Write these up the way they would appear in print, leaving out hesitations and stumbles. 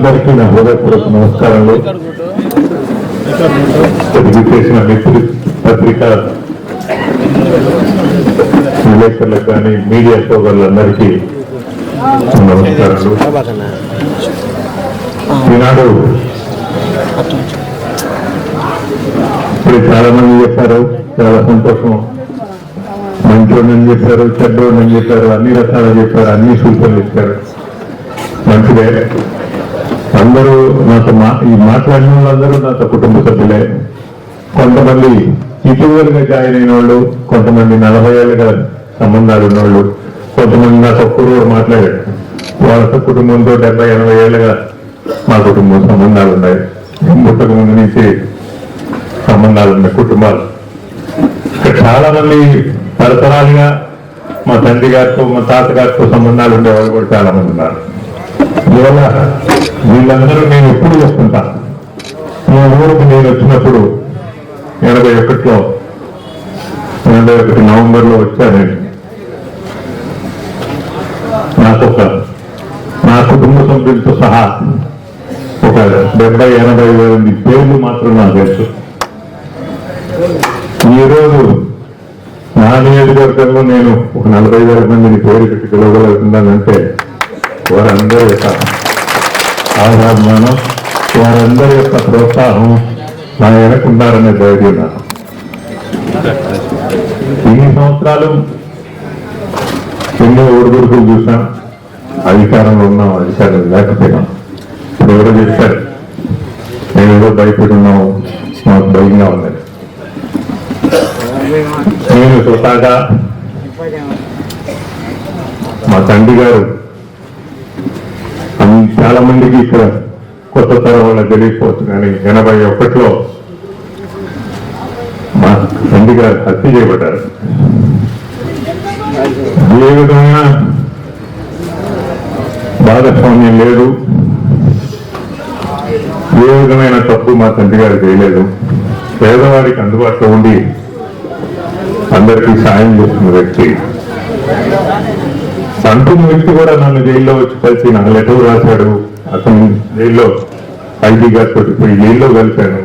అందరికీ నా హృదయపూర్వక నమస్కారాలు. చేసిన మిత్రు పత్రికా విలేకరులకు కానీ మీడియా సోదరులందరికీ నమస్కారాలు. ఈనాడు ఇప్పుడు చాలా మంది చెప్పారు, చాలా సంతోషం. మంచోడని చెప్పారు, చెడ్డోడని చెప్పారు, అన్ని రకాలు చెప్పారు, అన్ని సూచనలు ఇచ్చారు. మంచిదే. అందరూ నాతో ఈ మాట్లాడిన వాళ్ళందరూ నాతో కుటుంబ సభ్యులే. కొంతమంది ఇటీవలుగా జాయిన్ అయిన వాళ్ళు, కొంతమంది 40 ఏళ్ళుగా సంబంధాలు ఉన్నవాళ్ళు, కొంతమంది నాతో ఒక్కరు మాట్లాడారు. వాళ్ళ కుటుంబంతో 70-80 ఏళ్ళుగా మా కుటుంబం సంబంధాలు ఉన్నాయి. పుట్టక ముందు నుంచి సంబంధాలు ఉన్నాయి కుటుంబాలు. చాలా మంది తరతరాలుగా మా తండ్రి గారితో, మా తాతగారితో సంబంధాలు ఉండేవాళ్ళు కూడా చాలా మంది ఉన్నారు. ఇవాళ వీళ్ళందరూ నేను ఎప్పుడు చెప్తుంటాను, మా ఊరికి నేను వచ్చినప్పుడు 81 నవంబర్లో వచ్చాను. నేను నా కుటుంబ సభ్యులతో సహా ఒక 70-80 మంది పేర్లు మాత్రం నాకు తెలుసు. ఈరోజు నా నియోజకవర్గంలో నేను ఒక 40,000 మందిని పేరు పెట్టి పిలవగలుగుతున్నానంటే వారందరి యొక్క ఆరాధనం, వారందరి యొక్క ప్రోత్సాహం నా వెనకుండారనే ధైర్యం నాకు. ఇన్ని సంవత్సరాలు ఎన్నో ఊరుగురుకులు చూసాం. అధికారంలో ఉన్నాం, అధికారం లేకపోయినాం. ఇప్పుడు ఎవరో చెప్పారు నేను ఏదో భయపడి ఉన్నాము, మాకు భయంగా ఉన్నది. నేను స్వతహాగా మా తండ్రి గారు చాలా మందికి ఇక్కడ కొత్త తరం వాళ్ళకి తెలియకపోవచ్చు, కానీ 81లో మా తండ్రి గారు హత్య చేయబడ్డారు. ఏ విధమైన భాగస్వామ్యం లేదు, ఏ విధమైన తప్పు మా తండ్రి గారు చేయలేదు. పేదవాడికి అందుబాటులో ఉండి అందరికీ సాయం చేస్తున్న వ్యక్తి. అంటున్న వ్యక్తి కూడా నన్ను జైల్లో వచ్చి కలిసి నాకు లెటర్ రాశాడు. అతను జైల్లో ఐజీ గారితో పోయి జైల్లో కలిశాను.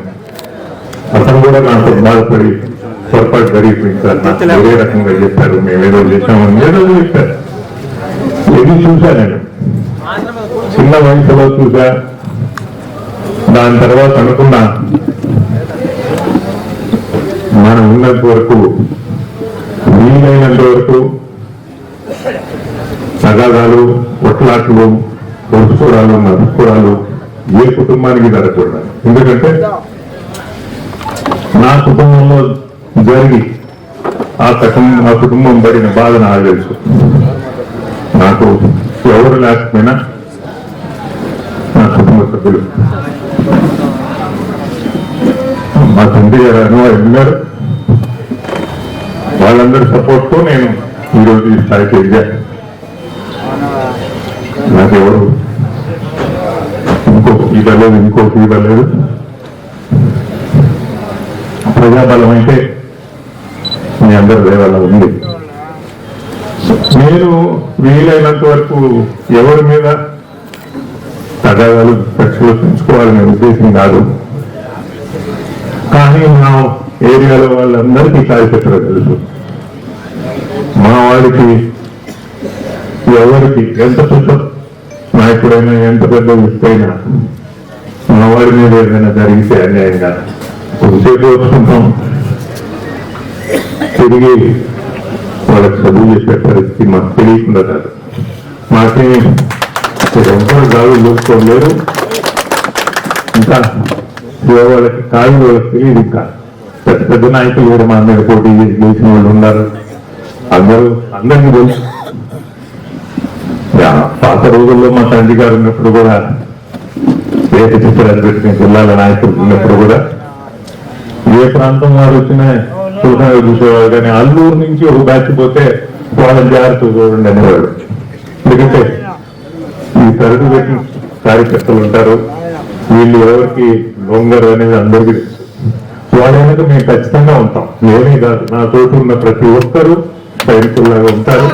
అతను కూడా నాకు బాధపడి పొరపాటు జరిగిపోయింది సార్, నాకు వేరే రకంగా చెప్పారు, మేమేదో చేశామని ఏదో చెప్పారు. ఇది చూశా నేను చిన్న వయసులో చూసా. దాని తర్వాత అనుకున్నా మనం ఉన్నంత వరకు, వీలైనంత వరకు తగాదాలు, కొట్లాట్లు, కొడుచుకోవడాలు, నడుచుకోవడాలు ఏ కుటుంబానికి జరగకూడదు. ఎందుకంటే నా కుటుంబంలో జరిగి ఆ కుటుంబం పడిన బాధ నాకు తెలుసు. నాకు ఎవరు లేకపోయినా నా కుటుంబ సభ్యులు, మా తండ్రి గారు ఉన్నారు, వాళ్ళందరి సపోర్ట్తో నేను ఈరోజు ఈ స్థాయికి ఎదిగాను. నాకెవరు ఇంకో ఇవ్వలేదు, ఇంకోటి ఇవ్వలేదు. ప్రజాబలం అయితే మీ అందరి దేవాల ఉంది. నేను వీలైనంత వరకు ఎవరి మీద తగాదాలు, కక్షలు పెంచుకోవాలనే ఉద్దేశం కాదు. కానీ మా ఏరియాలో వాళ్ళందరికీ కార్యకర్తలు తెలుసు. మా వాడికి ఎవరికి ఎంత పెద్ద నాయకుడైనా, ఎంత పెద్ద వ్యక్తి అయినా మా వాడి మీద ఏదైనా జరిగితే అన్యాయంగా కొద్దిసేపు వచ్చుకుంటాం, తిరిగి వాళ్ళకి చదువు చేసే పరిస్థితి మాకు తెలియకుండా కాదు. మాకే ఎవరు గాలు చూసుకోలేరు. ఇంకా వాళ్ళకి కాదు, వాళ్ళకి తెలియదు. ఇంకా పెద్ద పెద్ద నాయకులు కూడా మా మీద పోటీ చేసిన వాళ్ళు ఉన్నారు. అందరికీ తెలుసు. పాత రోజుల్లో మా తండ్రి గారు ఉన్నప్పుడు కూడా, పేట చిత్రాలు పెట్టిన జిల్లాల నాయకులు ఉన్నప్పుడు కూడా ఏ ప్రాంతం వారు వచ్చినా చూసేవాడు. కానీ అల్లూరు నుంచి ఒక బ్యాచ్ పోతే వాళ్ళని జాగ్రత్త చూడండి అనేవాడు. ఎందుకంటే ఈ తరగతి పెట్టిన కార్యకర్తలు ఉంటారు, వీళ్ళు ఎవరికి లొంగరు అనేది అందరికీ తెలుసు. వాళ్ళైనా మేము ఖచ్చితంగా ఉంటాం. ఏమీ కాదు, నా తోటి ఉన్న ప్రతి ఒక్కరూ సైనికుల్లాగా ఉంటారు.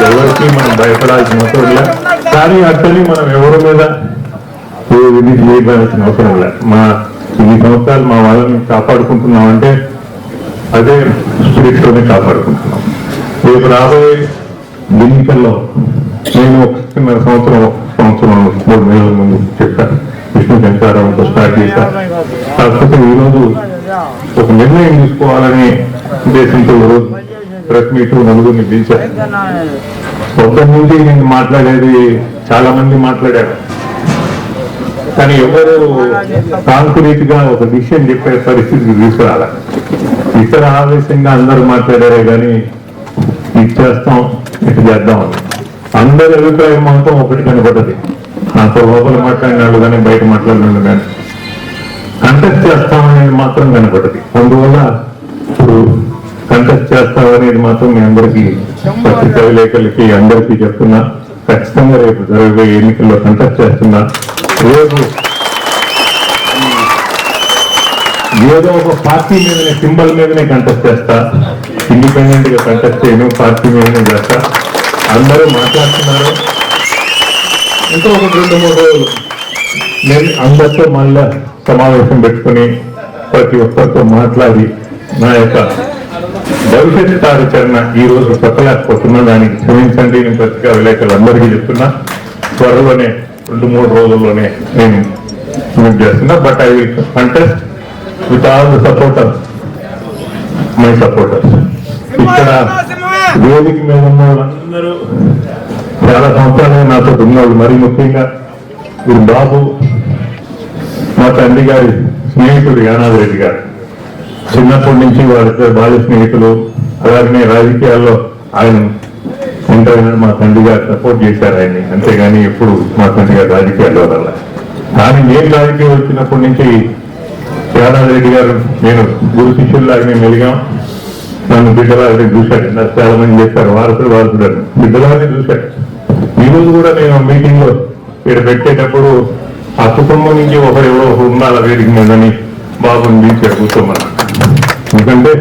ఎవరికి మనం భయపడాల్సిన అవసరం లేదు. కానీ అట్లని మనం ఎవరి మీద లేవలసిన అవసరం లేదు. ఇన్ని సంవత్సరాలు మా వాళ్ళని కాపాడుకుంటున్నామంటే అదే స్పిరిట్తోనే కాపాడుకుంటున్నాం. రేపు రాబోయే ఎన్నికల్లో నేను ఒక సంవత్సరం 3 నెలల ముందు చెప్పాను, విష్ణు శంకరారావుతో స్టార్ట్ చేశాను. కాకపోతే ఈరోజు ఒక నిర్ణయం తీసుకోవాలనే ఉద్దేశంతో ప్రెస్ మీట్ నలుగురిని పిలిచారు. పొద్దున్న నుంచి నేను మాట్లాడేది చాలా మంది మాట్లాడారు, కానీ ఎవరు కాంక్రీట్ గా ఒక డిసిషన్ చెప్పే పరిస్థితికి తీసుకురాలి. ఇతర ఆవేశంగా అందరూ మాట్లాడారే కానీ ఇది చేస్తాం ఇటు చేద్దాం అని అందరి అభిప్రాయం మాత్రం ఒకటి కనబడ్డది. నాతో లోపల మాట్లాడినాడు కానీ బయట మాట్లాడినాడు కానీ కంటెస్ట్ చేస్తామనేది మాత్రం కనబడ్డది. అందువల్ల ఇప్పుడు కంటెస్ట్ చేస్తామనేది మాత్రం మీ అందరికీ పత్రికా విలేకరులకి అందరికీ చెప్తున్నా. ఖచ్చితంగా రేపు జరగబోయే ఎన్నికల్లో కంటెస్ట్ చేస్తున్నా. రేపు ఏదో ఒక పార్టీ మీదనే సింబల్ మీదనే కంటెస్ట్ చేస్తా, ఇండిపెండెంట్ గా కంటెస్ట్ చేయను, పార్టీ మీదనే చేస్తా. అందరూ మాట్లాడుతున్నారు. ఇంకా ఒక 2-3 రోజులు నేను అందరితో మళ్ళా సమావేశం పెట్టుకుని ప్రతి ఒక్కరితో మాట్లాడి నా యొక్క భవిష్యత్ కార్యాచరణ ఈ రోజు చెప్పలేకపోతున్నా, దానికి క్షమించండి. నేను పత్రికా విలేకరులు అందరికీ చెప్తున్నా, త్వరలోనే 2-3 రోజుల్లోనే నేను చేస్తున్నా. But I will contest with all the supporters, my supporters. ఇక్కడ వేదిక మీద ఉన్న వాళ్ళందరూ చాలా సంవత్సరాలు నాతో ఉన్నవాళ్ళు, మరీ ముఖ్యంగా వీరు బాబు మా తండ్రి గారి స్నేహితుడు యానాది రెడ్డి గారు. చిన్నప్పటి నుంచి వాళ్ళిద్దరు బాల్య స్నేహితులు. అలాగనే రాజకీయాల్లో ఆయన ఉంటారని మా తండ్రి గారు సపోర్ట్ చేశారు ఆయన్ని, అంతేగాని ఎప్పుడు మా తండ్రి గారు రాజకీయాల్లో వల్ల. కానీ నేను రాజకీయం వచ్చినప్పటి నుంచి యానాది రెడ్డి గారు నేను గురు శిష్యుల్లాగానే మెలిగాం. నన్ను బిడ్డలాగానే చూశాడు. నాకు చాలా మంది చెప్పారు వారసుడు బిడ్డలాగానే చూశాడు. ఈ రోజు కూడా నేను మీటింగ్ లో ఇక్కడ పెట్టేటప్పుడు ఆ కుటుంబం నుంచి ఎవరో ఉండాలి వేదిక మీదని బాబుని తీసి కూర్చోమన్నా. ఎందుకంటే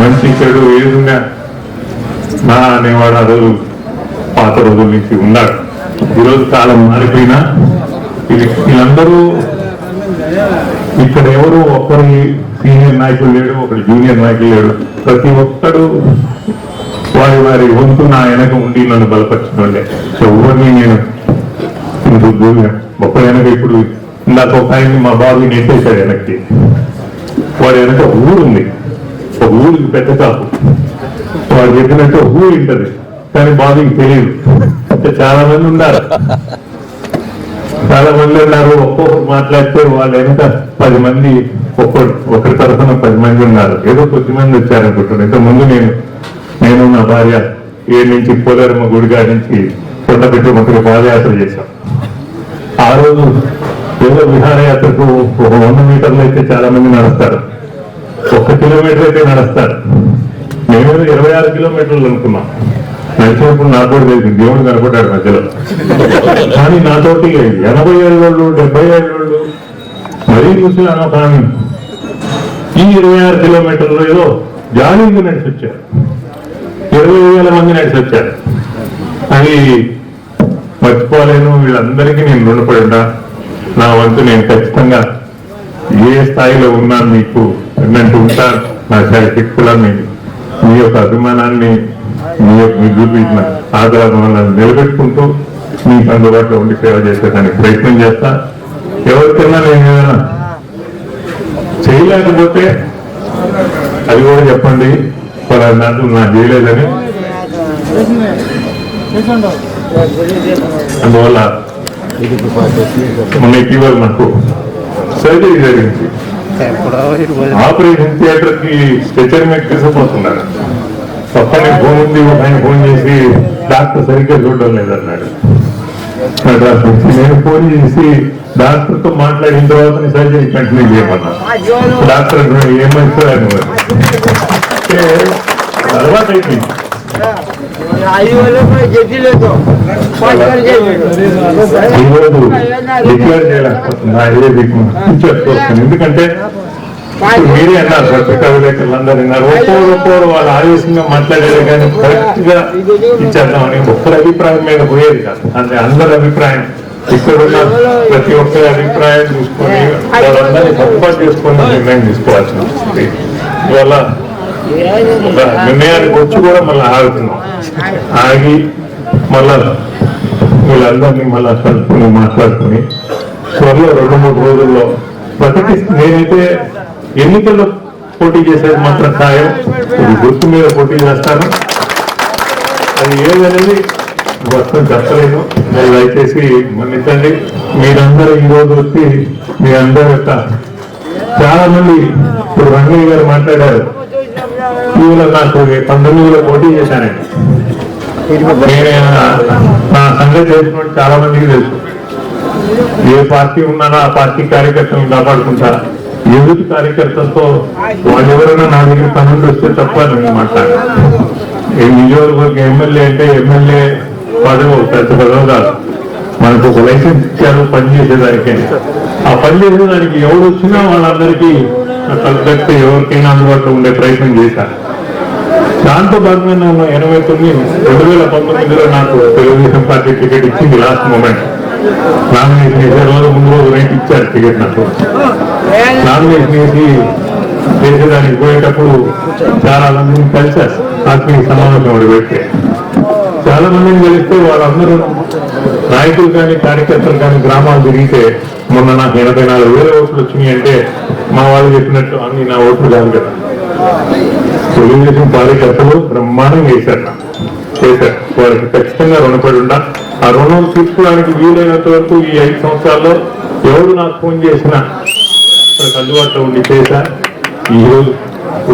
మంచి చెడు ఏదున్నా నా అనేవాడు ఆ రోజు పాత రోజుల నుంచి ఉన్నాడు. ఈరోజు కాలం మారిపోయినా వీళ్ళందరూ ఇక్కడ ఎవరు ఒక్కరి సీనియర్ నాయకులు లేడు, ఒకటి జూనియర్ నాయకులు లేడు. ప్రతి ఒక్కడు వారి వంతు నా వెనక ఉండి నన్ను బలపరచడంలే. ఎవరిని నేను ఒక్క వెనక ఇప్పుడు ఇందాక ఒక ఆయన్ని మా బాబు నెట్టేశాడు వెనక్కి. వాడి వెనక ఊరుంది, ఒక ఊరికి పెద్ద కాపు. వాడు చెప్పినట్టు ఊరు ఉంటది కానీ బాబుకి తెలియదు. చాలా మంది ఉన్నారు, చాలా మంది ఉన్నారు. ఒక్కొక్కరు మాట్లాడితే వాళ్ళ వెనక 10 మంది, ఒకరి తరఫున 10 మంది ఉన్నారు. ఏదో కొద్ది మంది వచ్చారనుకుంటున్నాను. ఇంతకుముందు నేను నా భార్య ఏడు నుంచి పోలేరమ్మ గుడిగాడి నుంచి కొండపెట్టు ఒకరి పాదయాత్ర చేశాం. ఆ రోజు ఏదో విహారయాత్రకు ఒక 100 మీటర్లు అయితే చాలా మంది నడుస్తారు, 1 కిలోమీటర్ అయితే నడుస్తారు. మేము 26 కిలోమీటర్లు అనుకున్నాం. నడిచినప్పుడు నాకు కూడా తెలిసింది, దేవుడు కనపడ్డాడు మధ్యలో. కానీ నాతోటి 80 ఏళ్ళు 70 ఏళ్ళు మరీ చూసినాను. కానీ ఈ 26 కిలోమీటర్లు ఏదో జాగింగ్ నడిచి వచ్చారు, 20,000 మంది నడిచి వచ్చారు. అది మర్చిపోలేను. వీళ్ళందరికీ నేను రుణపడి ఉన్నా. నా వంతు నేను ఖచ్చితంగా ఏ స్థాయిలో ఉన్నాను మీకు ఎన్నంటూ ఉంటాను. నా శక్తులని మీ యొక్క అభిమానాన్ని మీ చూపించిన ఆదరణ నిలబెట్టుకుంటూ మీకు అందుబాటులో ఉండి సేవ చేసేదానికి ప్రయత్నం చేస్తా. ఎవరికైనా నేను ఏదైనా చేయలేకపోతే అది కూడా చెప్పండి, నాకు నా చేయలేదని. అందువల్ల మొన్న ఇటీవల నాకు సర్జరీ జరిగింది. ఆపరేషన్ థియేటర్ కి స్ట్రెచర్ మీద తీసుకుపోతున్నారు. పక్కనే ఫోన్ ఉంది, ఒక ఆయన ఫోన్ చేసి డాక్టర్ సరిగ్గా చూడడం లేదన్నాడు. నేను ఫోన్ చేసి డాక్టర్ తో మాట్లాడిన తర్వాత సర్జరీ కంటిన్యూ చేయమన్నా. డాక్టర్ ఏమైతే అలవాటు అయిపోయింది. ఈరోజు డిక్లేర్ చేయలేకపోతున్నా. ఎందుకంటే మీరే అన్నారు, పత్రికా విలేకరులందరూ అన్నారు, ఒక్కోరు వాళ్ళు ఆవేశంగా మాట్లాడేది కానీ కరెక్ట్ గా ఇచ్చేద్దామని ఒక్కరి అభిప్రాయం మీద పోయేది కాదు. అంటే అందరి అభిప్రాయం ఇక్కడ ఉన్న ప్రతి ఒక్కరి అభిప్రాయం చూసుకొని వాళ్ళందరినీ సపోర్ట్ చేసుకుని నిర్ణయం తీసుకోవాల్సిన పరిస్థితి. ఇవాళ నిర్ణయానికి వచ్చి కూడా మళ్ళీ ఆగుతున్నాం. ఆగి మళ్ళా వీళ్ళందరినీ మళ్ళా కలుపుకుని మాట్లాడుకుని త్వరలో 2-3 రోజుల్లో నేనైతే ఎన్నికల్లో పోటీ చేసేది మాత్రం ఖాయం. ఇది గుర్తు మీద పోటీ చేస్తాను. అది ఏదనేది మొత్తం చెప్పలేదు. దయచేసి మన్నించండి. మీరందరూ ఈరోజు వచ్చి మీ అందరి యొక్క చాలా మంది ఇప్పుడు రంగయ్య గారు మాట్లాడారు. ఇవాళ నాకు 19లో పోటీ చేశానండి. నేను నా సంగతి చేసినట్టు చాలా మందికి తెలుసు. ఏ పార్టీ ఉన్నానో ఆ పార్టీ కార్యకర్తలను కాపాడుకుంటా. యూత్ కార్యకర్తలతో వాళ్ళు ఎవరైనా నా దగ్గర పనులు వస్తే తప్ప నేను మాట్లాడాను. నియోజకవర్గ ఎమ్మెల్యే అంటే ఎమ్మెల్యే పదవి పెద్ద పదవి కాదు. మనకు ఒక లైసెన్స్ ఇచ్చారు పనిచేసేదానికి. ఆ పనిచేసేదానికి ఎవరు వచ్చినా వాళ్ళందరికీ తగ్గట్టు ఎవరికైనా అందుబాటులో ఉండే ప్రయత్నం చేశారు. దాంతో భాగంగా 2019లో నాకు తెలుగుదేశం పార్టీ టికెట్ ఇచ్చింది. లాస్ట్ మూమెంట్ నామినేషన్ వేసే రోజు ముందు రోజు నైట్ ఇచ్చారు టికెట్. నాకు నామినేషన్ వేసి చేసేదానికి పోయేటప్పుడు చాలా మందిని కలిశారు. ఆత్మీయ సమావేశం ఒకటి పెడితే చాలా మందిని కలిస్తే వాళ్ళందరూ నాయకులు కానీ కార్యకర్తలు కానీ గ్రామాలు తిరిగితే మొన్న నాకు 84,000 ఓట్లు వచ్చినాయి అంటే మా వాళ్ళు చెప్పినట్టు అన్ని నా ఓట్లు కాదు కదా. తెలుగుదేశం కార్యకర్తలు బ్రహ్మాండంగా చేశారు. వాళ్ళకి ఖచ్చితంగా రుణపడి ఉంటా. ఆ రుణం తీసుకోవడానికి వీలైనంత వరకు ఈ 5 సంవత్సరాల్లో ఎవరు నాకు ఫోన్ చేసినా వాళ్ళకి అందుబాటులో ఉండి చేశా. ఈరోజు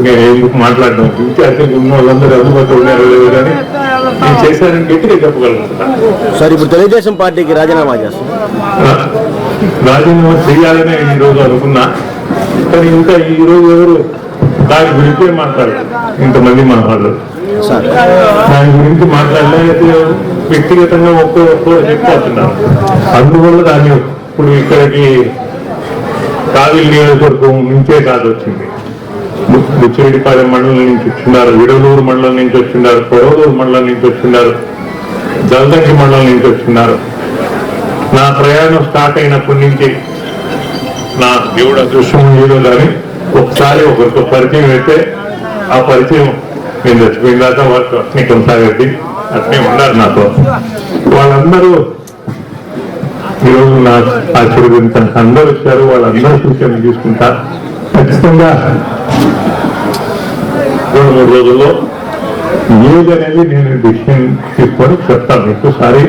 నేను ఎందుకు మాట్లాడడం ఇన్ఛార్జీలు ఉన్న వాళ్ళందరూ అందుబాటులో ఉన్నారు లేదు కానీ నేను చేశానని గట్టిగా చెప్పగలుగుతున్నాను. సార్ ఇప్పుడు తెలుగుదేశం పార్టీకి రాజీనామా చేయాలని ఈరోజు అనుకున్నా. కానీ ఇంకా ఈరోజు ఎవరు దాని గురించే మాట్లాడారు. ఇంతమంది మా వాళ్ళు దాని గురించి మాట్లాడలేదు. వ్యక్తిగతంగా ఒక్కో చెప్పుకుంటున్నారు. అందువల్ల దాన్ని ఇప్పుడు ఇక్కడికి కావిలి నియోజకవర్గం నుంచే కాదు వచ్చింది. బుచ్చిరెడ్డిపాలెం మండలం నుంచి వచ్చిన్నారు, విడవలూరు మండలం నుంచి వచ్చిన్నారు, కొడవలూరు మండలం నుంచి వచ్చిన్నారు, జల్దంకి మండలం నుంచి వచ్చిన్నారు. నా ప్రయాణం స్టార్ట్ అయినప్పటి నుంచి నా దేవుడు అదృష్టం ఏదో కానీ ఒకసారి ఒకరితో పరిచయం అయితే ఆ పరిచయం నేను చచ్చిపోయిన దాకా వాళ్ళతో అట్నే కొనసాగద్ది. అట్నే ఉన్నారు నాతో. వాళ్ళందరూ ఈరోజు నా ఆశీర్వదించడానికి అందరూ వచ్చారు. వాళ్ళందరూ సూచనలు తీసుకుంటా. ఖచ్చితంగా 2-3 రోజుల్లో ఏది అనేది నేను డిసిషన్ తీసుకొని చెప్తాను ఇంకోసారి.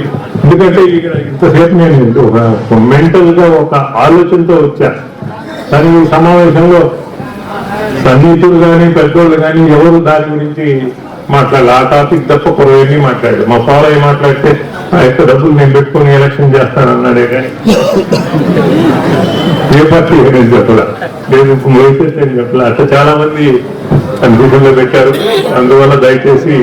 ఎందుకంటే ఇక్కడ ఇంతసేపు నేను ఒక మెంటల్ గా ఒక ఆలోచనతో వచ్చాను. కానీ ఈ సమావేశంలో సన్నిహితులు కానీ పెద్దోళ్ళు కానీ ఎవరు దాని గురించి మాట్లాడాలి. ఆ టాపిక్ తప్ప కొరవేమీ మాట్లాడారు. మా ఫాలో అయ్యి మాట్లాడితే ఆ యొక్క డబ్బులు నేను పెట్టుకుని ఎలక్షన్ చేస్తానన్నాడే కానీ ఏ పార్టీ నేను చెప్పలా, నేను వైసీపీ అని చెప్పలా. అట్లా చాలా మంది కన్ఫ్యూజన్లో పెట్టారు. అందువల్ల దయచేసి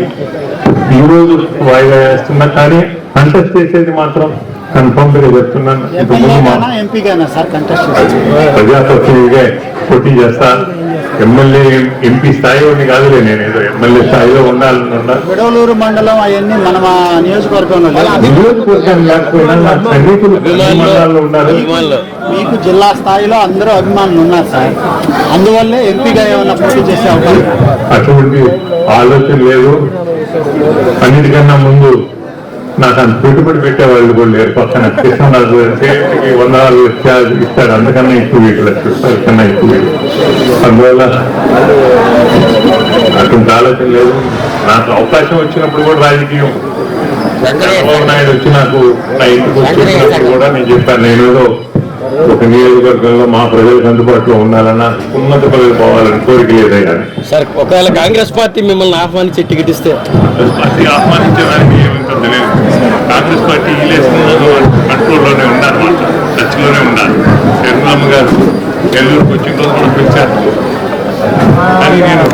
ఈరోజు వాయిదా వేస్తున్నా. కానీ కంటెస్ట్ చేసేది మాత్రం కన్ఫర్మ్ గా చెప్తున్నాను. ప్రజాప్రతినిధిగా పోటీ చేస్తా. ఎమ్మెల్యే ఎంపీ స్థాయిలోని కాదులే, నేను ఏదో ఎమ్మెల్యే స్థాయిలో ఉండాలన్నా. విడవలూరు మండలం అవన్నీ మన నియోజకవర్గంలో లేకపోయినా మండలాల్లో ఉండాలి. మీకు జిల్లా స్థాయిలో అందరూ అభిమానులు ఉన్నారు సార్. అందువల్లే ఎంపీగా ఏమన్నా పోటీ చేసే అటువంటి ఆలోచన లేదు. అన్నిటికన్నా ముందు నాకు అంత పెట్టుబడి పెట్టేవాళ్ళు కూడా లేరు. పక్కన కృష్ణరాజు సేఫ్టీకి 100 లక్షలు ఇస్తాడు. అందుకన్నా ఎక్కువ 7 లక్షలు కన్నా ఎక్కువ. అందువల్ల అటువంటి ఆలోచన లేదు. నాకు అవకాశం వచ్చినప్పుడు కూడా రాజకీయం చంద్రబాబు నాయుడు వచ్చి నాకు నా ఇంటికి వచ్చినప్పుడు కూడా నేను చెప్పాను, నేను ఏదో ఒక నియోజకవర్గంలో మా ప్రజలకు అందుబాటులో ఉండాలన్నా ఉన్నత పదవి పోవాలని కోరిక లేదే. కానీ సార్ ఒకవేళ కాంగ్రెస్ పార్టీ మిమ్మల్ని ఆహ్వానించి టికెట్ ఇస్తే కాంగ్రెస్ పార్టీ ఆహ్వానించడానికి ఏమంటే తెలియదు. కాంగ్రెస్ పార్టీ కంట్రోల్లోనే ఉన్నారు, టచ్లోనే ఉన్నారు. చంద్రబాబు గారు నెల్లూరుకు వచ్చిన రోజు కూడా పిలిచారు. కానీ నేను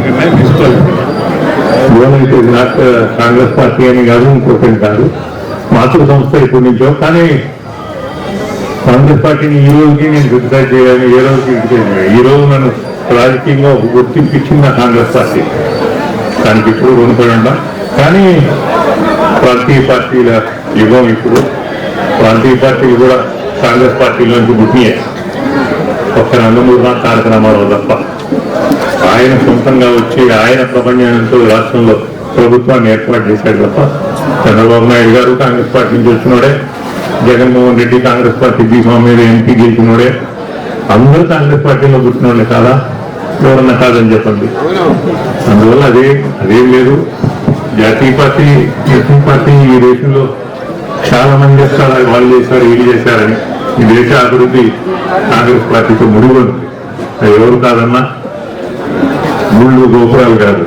నిర్ణయం తీసుకోలేదు. ఏమైతే నాకు కాంగ్రెస్ పార్టీ అని కాదు, ఇంకొకటి కాదు, మాతృ సంస్థ ఇప్పటి నుంచో. కానీ కాంగ్రెస్ పార్టీని ఈ రోజుకి నేను క్రిటిసైజ్ చేయాలని ఏ రోజుకి క్రిటిసైజ్ చేయాలి. ఈ రోజు నన్ను రాజకీయంగా గుర్తింపు ఇచ్చింది కాంగ్రెస్ పార్టీ. దానికి ఇప్పుడు రుణపడి ఉంటాం. కానీ ప్రాంతీయ పార్టీల యుగం ఇప్పుడు ప్రాంతీయ పార్టీలు కూడా కాంగ్రెస్ పార్టీలోంచి పుట్టినాయి. ఒక్క నందమూరి తారక రామారావు తప్ప. ఆయన సొంతంగా వచ్చి ఆయన ప్రపంచంతో రాష్ట్రంలో ప్రభుత్వాన్ని ఏర్పాటు చేశాడు తప్ప చంద్రబాబు నాయుడు గారు కాంగ్రెస్ పార్టీ నుంచి వచ్చినోడే, జగన్మోహన్ రెడ్డి కాంగ్రెస్ పార్టీ బీఫామ్ మీద ఎంపీ గెలిచినోడే, అందరూ కాంగ్రెస్ పార్టీలో పుట్టినోడే కాదా? ఎవరన్నా కాదని చెప్పండి. అందువల్ల అదేం లేదు. జాతీయ పార్టీ ఎస్సీ పార్టీ ఈ దేశంలో చాలా మంది చేస్తారు, వాళ్ళు చేశారు వీళ్ళు చేశారని. ఈ దేశ అభివృద్ధి కాంగ్రెస్ పార్టీతో ముడిపడి ఉంది. అది ఎవరు కాదన్నా గుళ్ళు గోపురాలు కాదు,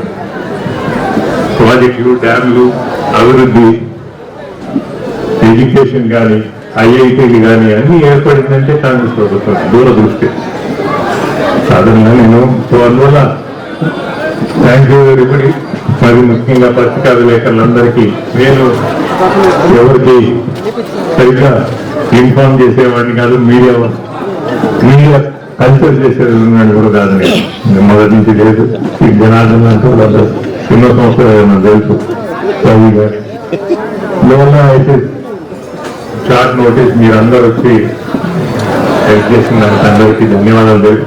ప్రాజెక్టులు, డ్యామ్లు, అభివృద్ధి, ఎడ్యుకేషన్ కానీ, ఐఐటీలు కానీ అన్ని ఏర్పడిందంటే కాంగ్రెస్ ప్రభుత్వం దూరదృష్టి. సాధారణంగా నేను అందువల్ల థ్యాంక్ యూ ఎవరిబడి. మరి ముఖ్యంగా పత్రికా విలేకరులందరికీ నేను ఎవరికి సరిగ్గా ఇన్ఫార్మ్ చేసేవాడిని కాదు, మీడియా కల్చర్ చేసేవాడిని కూడా కాదు. నేను మొదటి నుంచి లేదు. ఈ జనార్దన్ అంటూ వాళ్ళు ఎన్నో సంవత్సరాలు నాకు తెలుసు. రవి గారి అందువల్ల అయితే షార్ట్ నోటీస్ మీరందరూ వచ్చి హెల్ప్ చేసిన దానికి అందరికీ ధన్యవాదాలు తెలుసు.